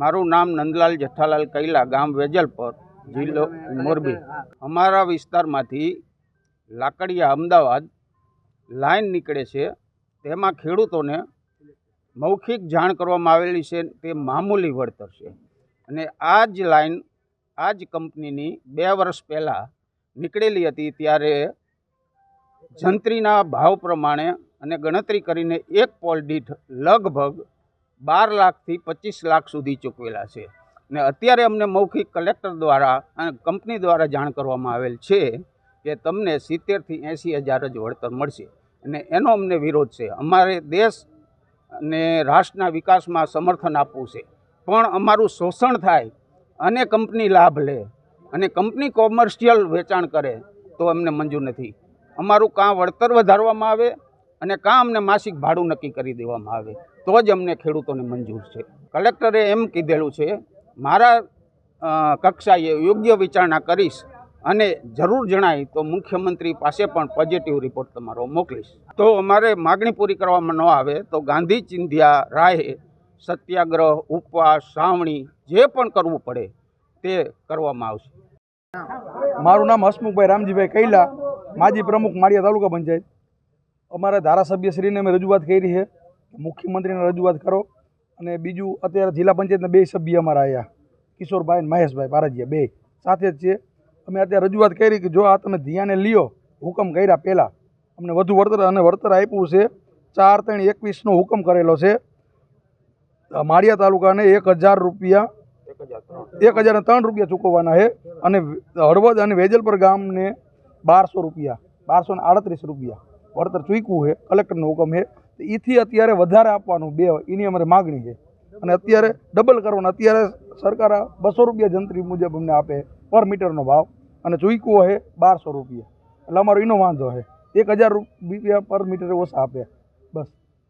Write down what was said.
મારું નામ નંદલાલ જેઠાલાલ કૈલા, ગામ વેજલપર, જિલ્લો મોરબી। અમારા વિસ્તારમાંથી લાકડિયા અમદાવાદ લાઈન નીકળે છે, તેમાં ખેડૂતોને મૌખિક જાણ કરવામાં આવેલી છે, તે મામૂલી વળતર છે। અને આ જ લાઈન આ જ કંપનીની 2 વર્ષ પહેલાં નીકળેલી હતી, ત્યારે જંત્રીના ભાવ પ્રમાણે અને ગણતરી કરીને એક પોલ દીઠ લગભગ 12 લાખથી 25 લાખ સુધી ચૂકવેલા છે। ને અત્યારે અમને મૌખિક કલેક્ટર દ્વારા અને કંપની દ્વારા જાણ કરવામાં આવેલ છે કે તમને 70,000 થી 80,000 જ વળતર મળશે, અને એનો અમને વિરોધ છે। અમારે દેશ અને રાષ્ટ્રના વિકાસમાં સમર્થન આપવું છે, પણ અમારું શોષણ થાય અને કંપની લાભ લે અને કંપની કોમર્શિયલ વેચાણ કરે તો અમને મંજૂર નથી। અમારું કાં વળતર વધારવામાં આવે અને કાં અમને માસિક ભાડું નક્કી કરી દેવામાં આવે તો જ અમને ખેડૂતોને મંજૂર છે। કલેક્ટરે એમ કીધેલું છે, મારા કક્ષાએ યોગ્ય વિચારણા કરીશ અને જરૂર જણાય તો મુખ્યમંત્રી પાસે પણ પોઝિટિવ રિપોર્ટ તમારો મોકલીશ। તો અમારે માગણી પૂરી કરવામાં ન આવે તો ગાંધી ચિંધ્યા રાહે સત્યાગ્રહ, ઉપવાસ, સાવણી જે પણ કરવું પડે તે કરવામાં આવશે। મારું નામ હસમુખભાઈ રામજીભાઈ કૈલા, માજી પ્રમુખ માળિયા તાલુકા પંચાયત। અમારા ધારાસભ્યશ્રીને અમે રજૂઆત કરી છે, મુખ્યમંત્રીને રજૂઆત કરો, અને બીજું અત્યારે જિલ્લા પંચાયતના 2 સભ્ય અમારા આવ્યા, કિશોરભાઈ અને મહેશભાઈ પારજીયા, 2 સાથે જ છે। અમે અત્યારે રજૂઆત કરી કે જો આ તમે ધ્યાને લ્યો, હુકમ કર્યા પહેલાં અમને વધુ વળતર અને વળતર આપ્યું છે। 4/3/21નો હુકમ કરેલો છે, માળિયા તાલુકાને 1,000 રૂપિયા 1,003 રૂપિયા ચૂકવવાના છે, અને હળવદ અને વેજલપર ગામને 1200 રૂપિયા 1238 રૂપિયા વળતર ચૂકવું છે। કલેક્ટરનો હુકમ છે, એથી અત્યારે વધારે આપવાનું 2 એની અમારે માગણી છે, અને અત્યારે ડબલ કરવાનું। અત્યારે સરકાર 200 રૂપિયા જંત્રી મુજબ અમને આપે પર મીટરનો ભાવ, અને ચૂકવો છે 1200 રૂપિયા, એટલે અમારો એનો વાંધો છે। 1,000 રૂપિયા પર મીટરે ઓછા આપે।